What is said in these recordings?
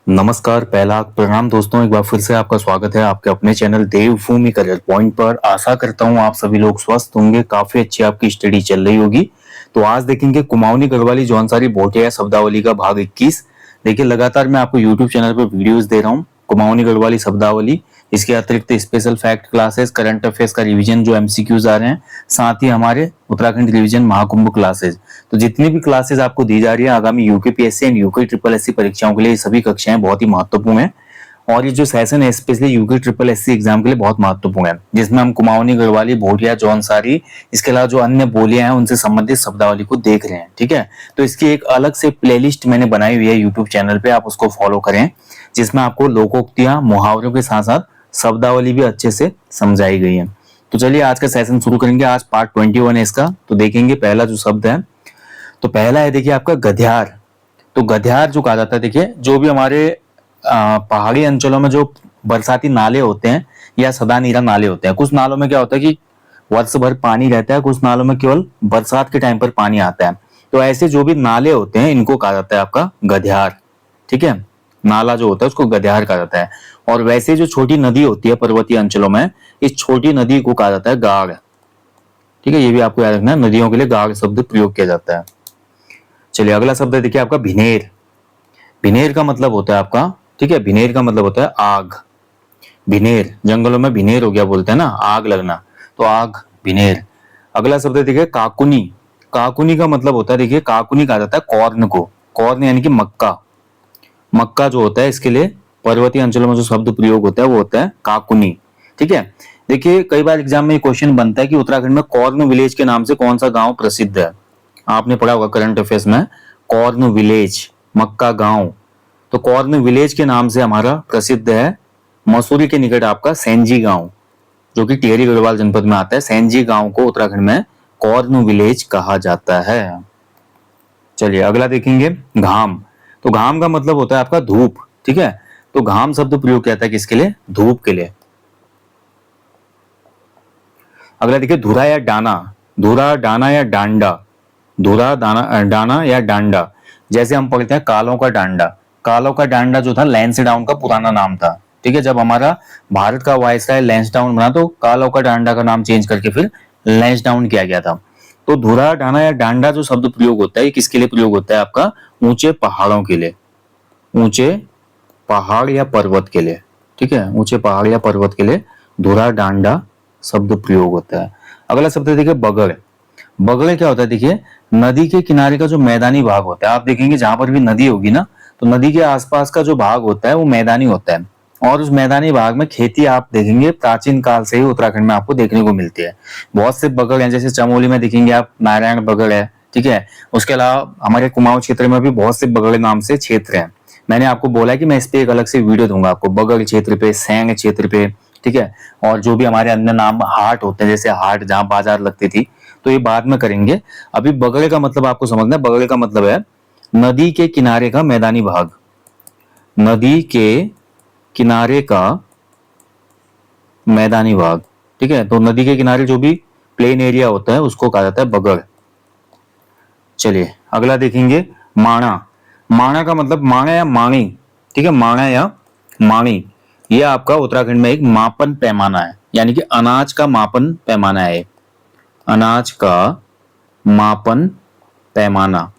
नमस्कार, पहला प्रणाम दोस्तों। एक बार फिर से आपका स्वागत है आपके अपने चैनल देवभूमि करियर पॉइंट पर। आशा करता हूँ आप सभी लोग स्वस्थ होंगे, काफी अच्छी आपकी स्टडी चल रही होगी। तो आज देखेंगे कुमाऊनी गढ़वाली जौनसारी भोटिया शब्दावली का भाग 21। देखिए लगातार मैं आपको यूट्यूब चैनल पर वीडियोस दे रहा हूँ कुमाऊनी गढ़वाली शब्दावली। इसके अतिरिक्त special fact classes, current affairs का रिवीजन जो एमसीक्यूज आ रहे हैं, साथ ही हमारे उत्तराखंड रिवीजन महाकुंभ क्लासेस। तो जितनी भी क्लासेस आपको दी जा रही है आगामी UKPSC and UK triple SC परीक्षाओं के लिए, ये सभी कक्षाएं बहुत ही महत्वपूर्ण है। और ये जो सेशन है specially UK triple SC exam के लिए बहुत महत्वपूर्ण है, जिसमें हम कुमाऊनी गढ़वाली भोटिया जौनसारी, इसके अलावा जो अन्य बोलियां हैं उनसे संबंधित शब्दावली को देख रहे हैं। ठीक है, तो इसकी एक अलग से प्लेलिस्ट मैंने बनाई हुई है यूट्यूब चैनल पे, आप उसको फॉलो करें, जिसमें आपको लोकोक्तियां मुहावरों के साथ साथ शब्दावली भी अच्छे से समझाई गई है। तो चलिए आज का सेशन शुरू करेंगे। आज पार्ट 21 है इसका। तो देखेंगे पहला जो शब्द है, तो पहला है देखिए आपका गध्यार। तो गध्यार जो कहा जाता है, देखिए जो भी हमारे पहाड़ी अंचलों में जो बरसाती नाले होते हैं या सदानीरा नाले होते हैं, कुछ नालों में क्या होता है कि वर्ष भर पानी रहता है, कुछ नालों में केवल बरसात के टाइम पर पानी आता है। तो ऐसे जो भी नाले होते हैं इनको कहा जाता है आपका गध्यार। ठीक है, नाला जो होता है उसको गध्यार कहा जाता है। और वैसे जो छोटी नदी होती है पर्वतीय अंचलों में, इस छोटी नदी को कहा जाता है गाड़। ठीक है, ये भी आपको याद रखना है, नदियों के लिए गाड़ शब्द प्रयोग किया जाता है। चलिए अगला शब्द है देखिए आपका भिनेर। भिनेर का मतलब होता है आपका, ठीक है, भिनेर का मतलब होता है आग। भिनेर, जंगलों में भिनेर हो गया बोलते हैं ना, आग लगना, तो आग भिनेर। अगला शब्द है देखिए काकुनी। काकुनी का मतलब होता है, देखिए काकुनी कहा जाता है कॉर्न को। कॉर्न यानी कि मक्का। मक्का जो होता है इसके लिए पर्वतीय अंचलों में जो शब्द प्रयोग होता है वो होता है काकुनी। ठीक है, देखिए कई बार एग्जाम में क्वेश्चन बनता है कि उत्तराखंड में कॉर्न विलेज के नाम से कौन सा गांव प्रसिद्ध है। आपने पढ़ा होगा करंट अफेयर्स में, कॉर्न विलेज, मक्का गांव। तो कॉर्न विलेज के नाम से हमारा प्रसिद्ध है मसूरी के निकट आपका सैंजी गांव, जो कि टिहरी गढ़वाल जनपद में आता है। सैंजी गांव को उत्तराखंड में कॉर्न विलेज कहा जाता है। चलिए अगला देखेंगे घाम। तो घाम का मतलब होता है आपका धूप। ठीक है, तो घाम शब्द प्रयोग किया जाता है किसके लिए? धूप के लिए। अगला देखिए धुरा या डाना। धुरा, डाना या डांडा। धुरा, दाना, डाना या डांडा। जैसे हम पढ़ते हैं कालों का डांडा। कालों का डांडा जो था लैंसडाउन का पुराना नाम था। ठीक है, जब हमारा भारत का वायसराय लैंसडाउन बना तो कालों का डांडा का नाम चेंज करके फिर लैंसडाउन किया गया था। तो धुरा, डाना या डांडा जो शब्द प्रयोग होता है किसके लिए प्रयोग होता है? आपका ऊंचे पहाड़ों के लिए, ऊंचे पहाड़ या पर्वत के लिए। ठीक है, ऊंचे पहाड़ या पर्वत के लिए धुरा डांडा शब्द प्रयोग होता है। अगला शब्द है देखिए बगड़। बगड़ क्या होता है? देखिए नदी के किनारे का जो मैदानी भाग होता है, आप देखेंगे जहां पर भी नदी होगी ना, तो नदी के आसपास का जो भाग होता है वो मैदानी होता है। और उस मैदानी भाग में खेती आप देखेंगे प्राचीन काल से ही उत्तराखंड में आपको देखने को मिलती है। बहुत से बगड़ हैं, जैसे चमोली में देखेंगे आप नारायण बगड़ है। ठीक है, उसके अलावा हमारे कुमाऊं क्षेत्र में भी बहुत से बगड़ नाम से क्षेत्र हैं। मैंने आपको बोला कि मैं इस पे एक अलग से वीडियो दूंगा आपको, बगड़ क्षेत्र पे, सैंग क्षेत्र पे। ठीक है, और जो भी हमारे अन्य नाम हाट होते हैं, जैसे हाट जहाँ बाजार लगती थी, तो ये बाद में करेंगे। अभी बगड़ का मतलब आपको समझना है। बगड़ का मतलब है नदी के किनारे का मैदानी भाग। नदी के किनारे का मैदानी भाग। ठीक है, तो नदी के किनारे जो भी प्लेन एरिया होता है उसको कहा जाता है बगड़। चलिए अगला देखेंगे माणा। माणा का मतलब माणा या माणी। ठीक है, माणा या माणी, यह आपका उत्तराखंड में एक मापन पैमाना है, यानी कि अनाज का मापन पैमाना है। अनाज का मापन पैमाना।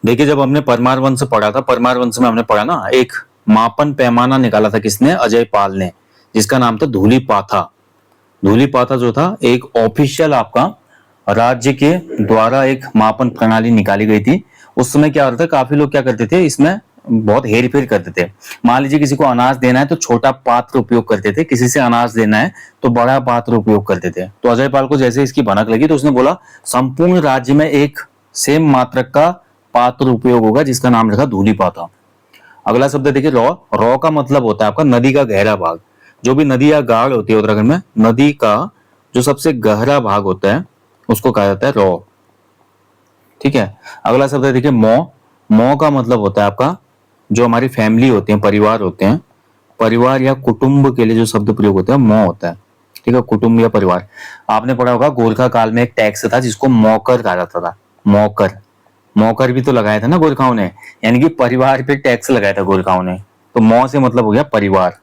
देखिए जब हमने परमार वंश पढ़ा था, परमार वंश में हमने पढ़ा ना, एक मापन पैमाना निकाला था किसने? अजय पाल ने, जिसका नाम था धूली पाथा। धूली पाथा जो था एक ऑफिशियल आपका राज्य के द्वारा एक मापन प्रणाली निकाली गई थी। उस समय क्या होता था, काफी लोग क्या करते थे, इसमें बहुत हेर फेर करते थे। मान लीजिए किसी को अनाज देना है तो छोटा पात्र उपयोग करते थे, किसी से अनाज लेना है तो बड़ा पात्र उपयोग करते थे। तो अजय पाल को जैसे इसकी भनक लगी तो उसने बोला संपूर्ण राज्य में एक सेम मात्रक का पात्र उपयोग होगा, जिसका नाम रखा धूली पाथा। अगला शब्द देखिए रॉ। रॉ का मतलब होता है आपका नदी का गहरा भाग। जो भी नदी या गाड़ होती है उत्तराखंड में, नदी का जो सबसे गहरा भाग होता है उसको कहा जाता है रॉ। ठीक है, अगला शब्द देखिए मौ। मौ का मतलब होता है आपका जो हमारी फैमिली होती है, परिवार होते हैं, परिवार या कुटुंब के लिए जो शब्द प्रयोग होता है मौ होता है। ठीक है, कुटुंब या परिवार। आपने पढ़ा होगा गोरखा काल में एक टैक्स था जिसको मौकर कहा जाता था। मौकर, मौकर भी तो लगाया था ना गोरखाओं ने, यानी कि परिवार पे टैक्स लगाया था गोरखाओं ने। तो मौ से मतलब हो गया परिवार।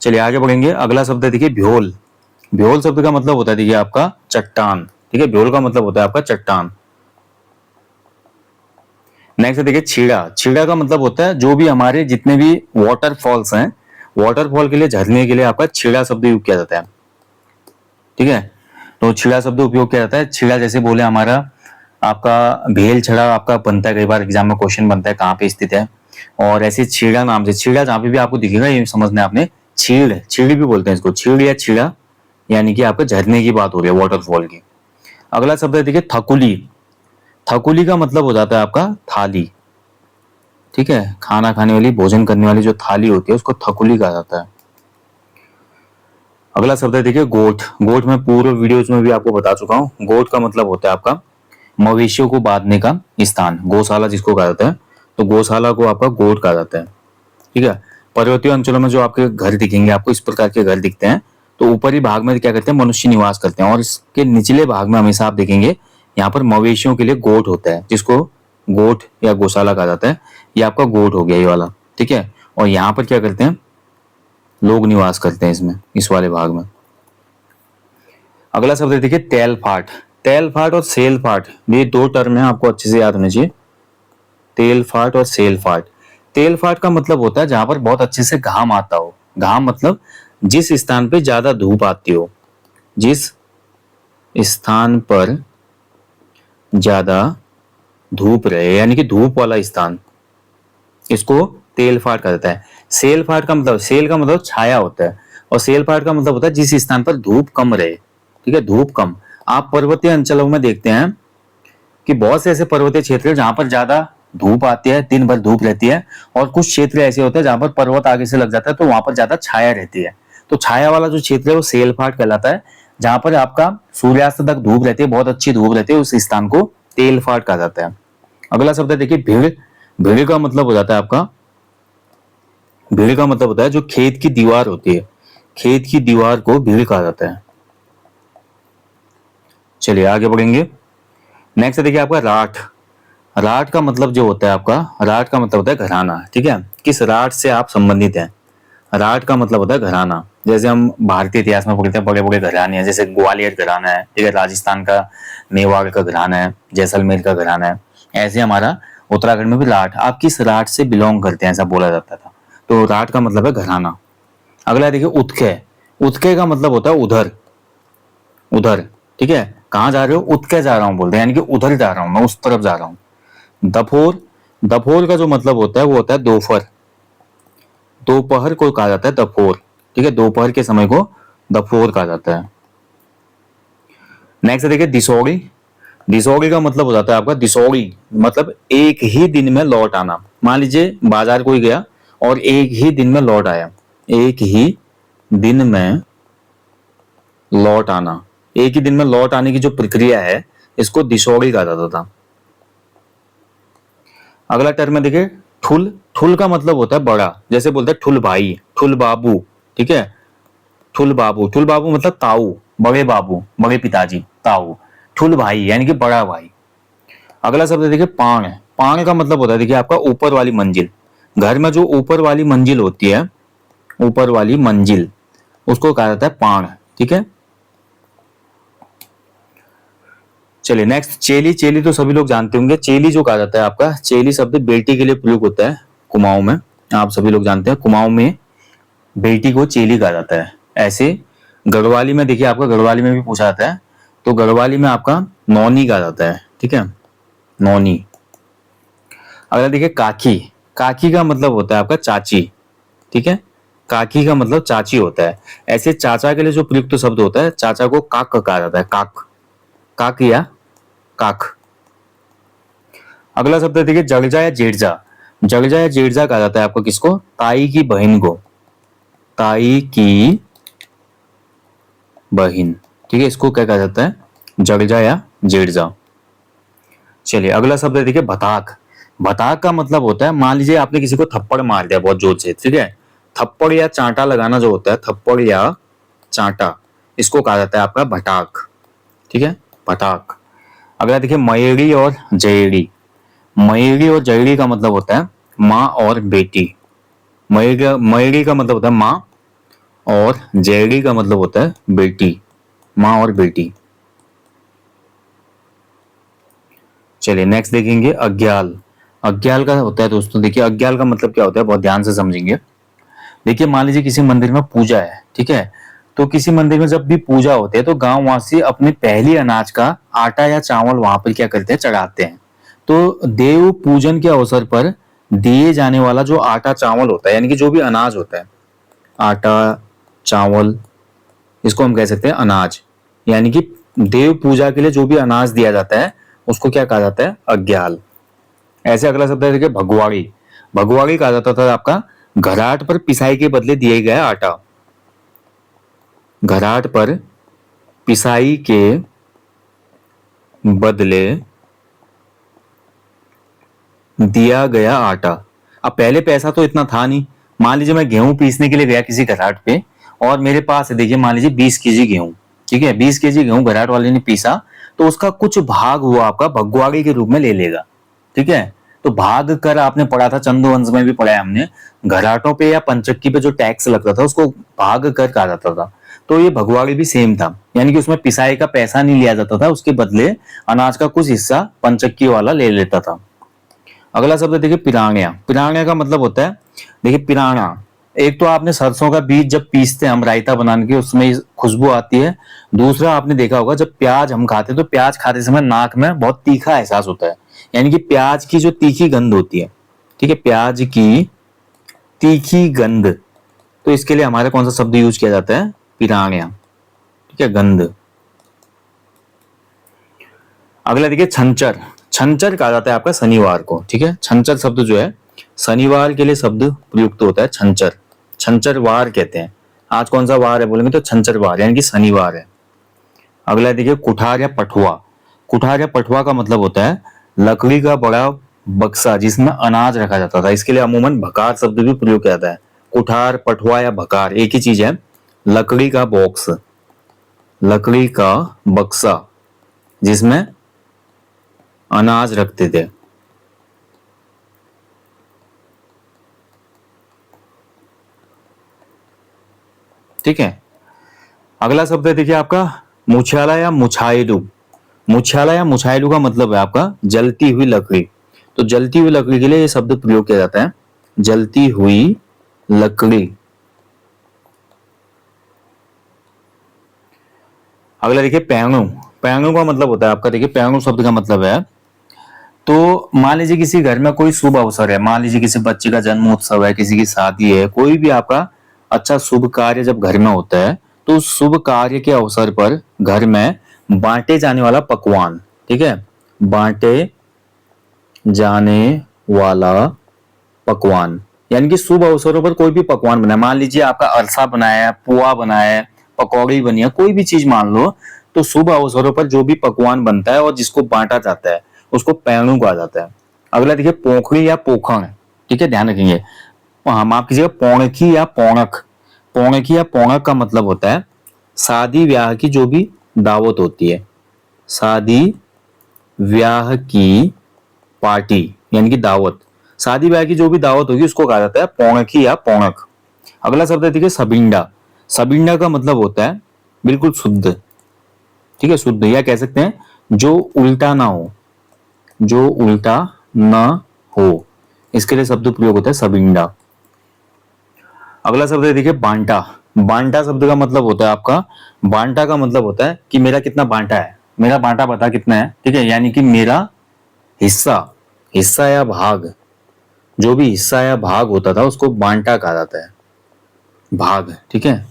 चलिए आगे बढ़ेंगे। अगला शब्द है देखिए भ्योल। भ्योल शब्द का मतलब होता है देखिए आपका चट्टान। ठीक है, भ्योल का मतलब होता है आपका चट्टान। नेक्स्ट है देखिए छीड़ा। छीड़ा का मतलब होता है जो भी हमारे जितने भी वाटरफॉल्स हैं, वाटरफॉल के लिए, झरने के लिए आपका छीड़ा शब्द यूज किया जाता है। ठीक है, तो छीड़ा शब्द उपयोग किया जाता है। छीड़ा जैसे बोले हमारा आपका भेल छड़ा आपका बनता है, कई बार एग्जाम में क्वेश्चन बनता है कहाँ पे स्थित है। और ऐसे छीड़ा नाम से, छीड़ा जहाँ पे भी आपको दिखेगा ये समझना है आपने, छीड़, छीड़ भी बोलते हैं इसको, छीड़ या छीड़ा, यानी कि आपका झरने की बात हो रही है, वाटरफॉल की। अगला शब्द है देखिए थकुली। थकुली का मतलब हो जाता है आपका थाली। ठीक है, खाना खाने वाली, भोजन करने वाली जो थाली होती है उसको थकुली कहा जाता है। अगला शब्द है देखिए गोठ। गोठ में पूर्व वीडियोज में भी आपको बता चुका हूँ। गोठ का मतलब होता है आपका मवेशियों को बांधने का स्थान, गौशाला जिसको कहा जाता है। तो गौशाला को आपका गोठ कहा जाता है। ठीक है, पर्वतीय अंचलों में जो आपके घर दिखेंगे, आपको इस प्रकार के घर दिखते हैं, तो ऊपरी भाग में क्या करते हैं, मनुष्य निवास करते हैं, और इसके निचले भाग में हमेशा आप देखेंगे यहाँ पर मवेशियों के लिए गोठ होता है, जिसको गोठ या गौशाला कहा जाता है। ये आपका गोठ हो गया ये वाला। ठीक है, और यहाँ पर क्या करते हैं, लोग निवास करते हैं इसमें, इस वाले भाग में। अगला शब्द देखिए तेलफाट। तेलफाट और सेलफाट, ये दो टर्म है, आपको अच्छे से याद होने चाहिए। तेलफाट और सेलफाट। तेलफाट का मतलब होता है जहां पर बहुत अच्छे से घाम आता हो। घाम मतलब जिस स्थान पे ज्यादा धूप आती हो, जिस स्थान पर ज्यादा धूप रहे, यानी कि धूप वाला स्थान, इसको तेलफाट कहा जाता है। सेलफाट का मतलब, सेल का मतलब छाया होता है, और सेलफाट का मतलब होता है जिस स्थान पर धूप कम रहे। ठीक है, धूप कम। आप पर्वतीय अंचलों में देखते हैं कि बहुत से ऐसे पर्वतीय क्षेत्र है जहां पर ज्यादा धूप आती है, दिन भर धूप रहती है, और कुछ क्षेत्र ऐसे होते हैं जहां पर पर्वत आगे से लग जाता है, तो वहां पर ज्यादा छाया रहती है। तो छाया वाला जो क्षेत्र है वो सेलफाट कहलाता है। जहां पर आपका सूर्यास्त तक धूप रहती है, बहुत अच्छी धूप रहती है, उस स्थान को तेलफाट कहा जाता है। अगला शब्द है देखिए भीड़। भीड़ का मतलब हो जाता है आपका, भीड़ का मतलब होता है जो खेत की दीवार होती है, खेत की दीवार को भीड़ कहा जाता है। चलिए आगे बढ़ेंगे। नेक्स्ट देखिए आपका राठ। राठ का मतलब जो होता है आपका, राठ का मतलब होता है घराना। ठीक है, किस राठ से आप संबंधित हैं, राठ का मतलब होता है घराना। जैसे हम भारतीय इतिहास में पढ़ते हैं बड़े बड़े घराने हैं, जैसे ग्वालियर घराना है, ठीक है, राजस्थान का मेवाड़ का घराना है, जैसलमेर का घराना है। ऐसे हमारा उत्तराखंड में भी राठ, आप किस राठ से बिलोंग करते हैं ऐसा बोला जाता था। तो राठ का मतलब है घराना। अगला देखिए उत्के। उत्के का मतलब होता है उधर, उधर। ठीक है, कहाँ जा रहे हो, उत्के जा रहा हूँ बोलते हैं, यानी कि उधर जा रहा हूँ, मैं उस तरफ जा रहा हूँ। दफोर। दफोर का जो मतलब होता है वो होता है दोपहर। दोपहर को कहा जाता है दफोर। ठीक है, दोपहर के समय को दफोर कहा जाता है। नेक्स्ट देखिए दिसौड़ी। दिसौड़ी का मतलब हो जाता है आपका, दिसौड़ी मतलब एक ही दिन में लौट आना। मान लीजिए बाजार कोई गया और एक ही दिन में लौट आया, एक ही दिन में लौट आना, एक ही दिन में लौट आने की जो प्रक्रिया है इसको दिसौड़ी कहा जाता था। अगला टर्म है देखिए ठुल। ठुल का मतलब होता है बड़ा, जैसे बोलते हैं ठुल भाई, ठुल बाबू। ठीक है, ठुल बाबू, ठुल बाबू मतलब ताऊ, बड़े बाबू, बड़े पिताजी, ताऊ। ठुल भाई यानी कि बड़ा भाई। अगला शब्द देखिए पाण। पाण का मतलब होता है देखिए आपका ऊपर वाली मंजिल। घर में जो ऊपर वाली मंजिल होती है, ऊपर वाली मंजिल, उसको कहा जाता है पाण। ठीक है, चलिए नेक्स्ट चेली। चेली तो सभी लोग जानते होंगे। चेली जो कहा जाता है आपका, चेली शब्द बेटी के लिए प्रयोग होता है कुमाऊं में, आप सभी लोग जानते हैं कुमाऊं में बेटी को चेली कहा जाता है। ऐसे गढ़वाली में देखिए आपका, गढ़वाली में भी पूछा जाता है, तो गढ़वाली में आपका नौनी कहा जाता है। ठीक है, नौनी। अगला देखिए काकी। काकी का मतलब होता है आपका चाची। ठीक है, काकी का मतलब चाची होता है। ऐसे चाचा के लिए जो प्रयुक्त शब्द होता है, चाचा को काक कहा जाता है, काक, काक या काक। अगला शब्द देखिए जगजा या जेठजा। जगजा या जेठजा कहा जाता है आपको किसको, ताई की बहन को, ताई की बहन। ठीक है, इसको क्या कहा जाता है, जगजा या जेठजा। चलिए अगला शब्द है देखिए भताक। भताक का मतलब होता है, मान लीजिए आपने किसी को थप्पड़ मार दिया बहुत जोर से। ठीक है, थप्पड़ या चांटा लगाना जो होता है, थप्पड़ या चांटा, इसको कहा जाता है आपका भटाक। ठीक है, भटाक। अगला देखिए मयड़ी और जयड़ी। मयड़ी और जयड़ी का मतलब होता है माँ और बेटी। मयड़ी का मतलब होता है माँ और जयड़ी का मतलब होता है बेटी, माँ और बेटी। चलिए नेक्स्ट देखेंगे अज्ञाल। अज्ञाल का होता है दोस्तों, देखिए अज्ञाल का मतलब क्या होता है, बहुत ध्यान से समझेंगे। देखिए मान लीजिए किसी मंदिर में पूजा है, ठीक है, तो किसी मंदिर में जब भी पूजा होती है तो गांव वासी अपने पहली अनाज का आटा या चावल वहां पर क्या करते हैं, चढ़ाते हैं। तो देव पूजन के अवसर पर दिए जाने वाला जो आटा चावल होता है, यानी कि जो भी अनाज होता है, आटा चावल, इसको हम कह सकते हैं अनाज। यानी कि देव पूजा के लिए जो भी अनाज दिया जाता है उसको क्या कहा जाता है, अज्ञाल। ऐसे अगला शब्द है देखिए भगवाड़ी। भगवाड़ी कहा जाता था आपका घराट पर पिसाई के बदले दिए गए आटा। घराट पर पिसाई के बदले दिया गया आटा। अब पहले पैसा तो इतना था नहीं। मान लीजिए मैं गेहूं पीसने के लिए गया किसी घराट पे, और मेरे पास है देखिए मान लीजिए 20 kg गेहूं, ठीक है, 20 kg गेहूं घराट वाले ने पीसा, तो उसका कुछ भाग हुआ आपका भगवाड़ी के रूप में ले लेगा, ठीक है। तो भाग कर आपने पढ़ा था, चंदोवंश में भी पढ़ा है हमने, घराटों पे या पंचक्की पे जो टैक्स लगता था उसको भाग कर कहा जाता था। तो ये भगवाड़ी भी सेम था, यानी कि उसमें पिसाई का पैसा नहीं लिया जाता था, उसके बदले अनाज का कुछ हिस्सा पंचक्की वाला ले लेता था। अगला शब्द देखिए पिरान्या। पिरान्या का मतलब होता है, देखिए पिराना, एक तो आपने सरसों का बीज जब पीसते हैं हम रायता बनाने की, उसमें खुशबू आती है। दूसरा आपने देखा होगा जब प्याज हम खाते हैं तो प्याज खाते समय नाक में बहुत तीखा एहसास होता है, यानी कि प्याज की जो तीखी गंध होती है, ठीक है, प्याज की तीखी गंध। तो इसके लिए हमारे कौन सा शब्द यूज किया जाता है, पिरान्या, ठीक है, गंध। अगला देखिए छंचर। छंचर कहा जाता है आपका शनिवार को, ठीक है। छंचर शब्द जो है शनिवार के लिए शब्द प्रयुक्त होता है, छंचर। छंचर वार कहते हैं। आज कौन सा वार है बोलेंगे तो छंचर वार, यानी कि शनिवार है। अगला देखिए कुठार या पठुआ। कुठार या पठुआ का मतलब होता है लकड़ी का बड़ा बक्सा जिसमें अनाज रखा जाता था। इसके लिए अमूमन भकार शब्द भी प्रयोग किया जाता है। कुठार, पठुआ या भकार एक ही चीज है, लकड़ी का बॉक्स, लकड़ी का बक्सा जिसमें अनाज रखते थे। ठीक है। अगला शब्द है देखिए आपका मुछाला या मुछाइलू। मुछाला या मुछाइलू का मतलब है आपका जलती हुई लकड़ी। तो जलती हुई लकड़ी के लिए ये शब्द प्रयोग किया जाता है, जलती हुई लकड़ी। अगला देखिए पैंगणु। पैंगणु का मतलब होता है आपका, देखिए पैंगणु शब्द का मतलब है, तो मान लीजिए किसी घर में कोई शुभ अवसर है, मान लीजिए किसी बच्चे का जन्मोत्सव है, किसी की शादी है, कोई भी आपका अच्छा शुभ कार्य जब घर में होता है तो उस शुभ कार्य के अवसर पर घर में बांटे जाने वाला पकवान, ठीक है, बांटे जाने वाला पकवान, यानी कि शुभ अवसरों पर कोई भी पकवान बनाया, मान लीजिए आपका अरसा बनाया है, पुआ बनाया है, पकौड़ी बनी है, कोई भी चीज मान लो, तो शुभ अवसरों पर जो भी पकवान बनता है और जिसको बांटा जाता है उसको पैणु कहा जाता है। अगला देखिए पोखड़ी या पोखण, ठीक है, ध्यान रखेंगे। हाँ माफ कीजिएगा, पौणकी या पौणक। पौणकी या पौणक का मतलब होता है शादी ब्याह की जो भी दावत होती है, शादी ब्याह की पार्टी यानी कि दावत, शादी ब्याह की जो भी दावत होगी उसको कहा जाता है पौणकी या पौणक। अगला शब्द है देखिए सबींडा। सबींडा का मतलब होता है बिल्कुल शुद्ध, ठीक है, शुद्ध, या कह सकते हैं जो उल्टा ना हो, जो उल्टा न हो, इसके लिए शब्द प्रयोग होता है सबींडा। अगला शब्द है देखिए बांटा। बांटा शब्द का मतलब होता है आपका, बांटा का मतलब होता है कि मेरा कितना बांटा है, मेरा बांटा बता कितना है, ठीक है, यानी कि मेरा हिस्सा, हिस्सा या भाग, जो भी हिस्सा या भाग होता था उसको बांटा कहा जाता है, भाग, ठीक है।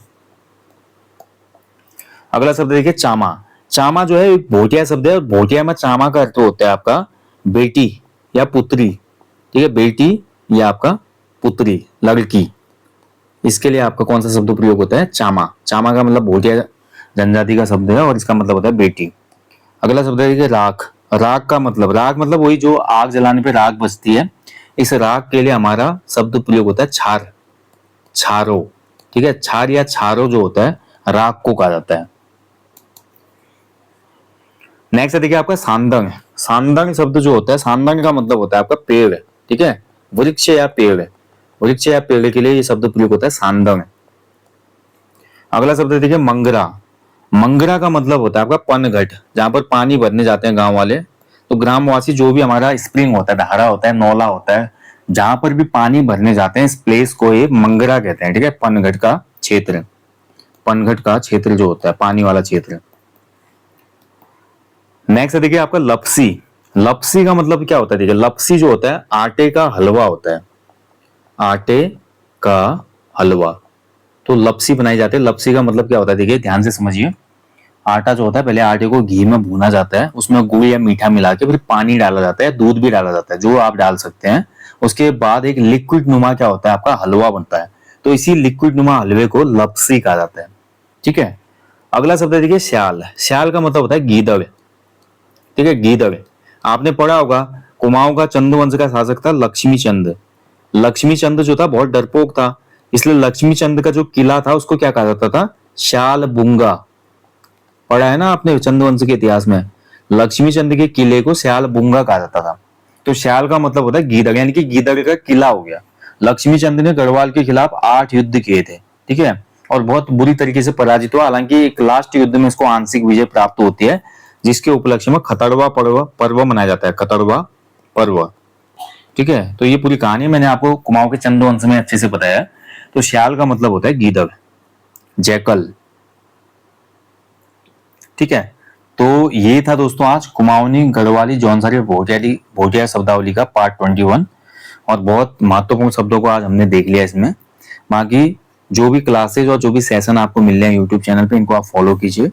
अगला शब्द देखिए चामा। चामा जो है एक भोटिया शब्द है, और भोटिया में चामा का अर्थ होता है आपका बेटी या पुत्री, ठीक है, बेटी या आपका पुत्री, लड़की। इसके लिए आपका कौन सा शब्द प्रयोग होता है, चामा। चामा का मतलब भोटिया जनजाति का शब्द है और इसका मतलब होता है बेटी। अगला शब्द है राख। राख का मतलब, राख मतलब वही जो आग जलाने पे राख बचती है, इस राख के लिए हमारा शब्द प्रयोग होता है छार, छारो, ठीक है, छार या छारो जो होता है राख को कहा जाता है। नेक्स्ट है देखिए आपका सांदंग। सांदंग शब्द जो होता है, सांदंग का मतलब होता है आपका पेड़, ठीक है, वृक्ष या पेड़, वृक्ष या पेड़ के लिए ये शब्द प्रयोग होता है सांदंग। अगला शब्द है देखिए मंगरा। मंगरा का मतलब होता है आपका पनघट, जहां पर पानी भरने जाते हैं गांव वाले, तो ग्रामवासी जो भी हमारा स्प्रिंग होता है, धारा होता है, नौला होता है, जहां पर भी पानी भरने जाते हैं, इस प्लेस को ये मंगरा कहते हैं, ठीक है, पनघट का क्षेत्र, पनघट का क्षेत्र जो होता है पानी वाला क्षेत्र। नेक्स्ट है देखिए आपका लपसी। लपसी का मतलब क्या होता है, देखिए लपसी जो होता है आटे का हलवा होता है, आटे का हलवा, तो लपसी बनाई जाती है। लपसी का मतलब क्या होता है, देखिए ध्यान से समझिए। आटा जो होता है, पहले आटे को घी में भूना जाता है, उसमें गुड़ या मीठा मिला के फिर पानी डाला जाता है, दूध भी डाला जाता है, जो आप डाल सकते हैं। उसके बाद एक लिक्विड नुमा क्या होता है आपका हलवा बनता है, तो इसी लिक्विड नुमा हलवे को लपसी कहा जाता है, ठीक है। अगला शब्द है देखिए श्याल। श्याल का मतलब होता है गीदड़, ठीक है, गीदड़। आपने पढ़ा होगा कुमाऊं का चंद वंश का शासक था लक्ष्मी चंद। लक्ष्मी चंद जो था बहुत डरपोक था, इसलिए लक्ष्मी चंद का जो किला था उसको क्या कहा जाता था, श्याल बुंगा। पढ़ा है ना आपने चंद्रवंश के इतिहास में, लक्ष्मी चंद के किले को श्याल बुंगा कहा जाता था। तो श्याल का मतलब होता है गीदड़, यानी कि गीदड़ का किला हो गया। लक्ष्मी चंद ने गढ़वाल के खिलाफ 8 युद्ध किए थे, ठीक है, और बहुत बुरी तरीके से पराजित हुआ। हालांकि एक लास्ट युद्ध में इसको आंशिक विजय प्राप्त होती है, जिसके उपलक्ष्य में खतड़वा पर्व मनाया जाता है, खतड़वा पर्व, ठीक है। तो ये पूरी कहानी मैंने आपको कुमाऊं के चंद्रवंश में अच्छे से बताया। तो श्याल का मतलब होता है गीदड़, जैकल, ठीक है। तो ये था दोस्तों आज कुमाऊनी, गढ़वाली, जौनसारी और भोटिया शब्दावली का पार्ट 21, और बहुत महत्वपूर्ण शब्दों को आज हमने देख लिया इसमें। बाकी जो भी क्लासेज और जो भी सेशन आपको मिल रहे हैं यूट्यूब चैनल पे, इनको आप फॉलो कीजिए।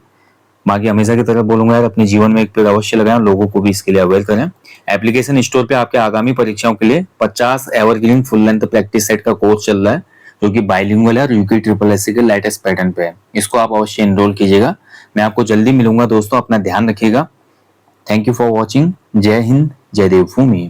बाकी हमेशा की तरह बोलूंगा यार, अपने जीवन में एक पेड़ अवश्य लगाएं, लोगों को भी इसके लिए अवेयर करें। एप्लीकेशन स्टोर पे आपके आगामी परीक्षाओं के लिए 50 evergreen full length practice set का कोर्स चल रहा है, जो कि बाइलिंगुअल है और यूके ट्रिपल एससी के लेटेस्ट पैटर्न पे है। इसको आप अवश्य एनरोल कीजिएगा। मैं आपको जल्दी मिलूंगा दोस्तों, अपना ध्यान रखिएगा। Thank you for watching. जय हिंद, जय देवभूमि।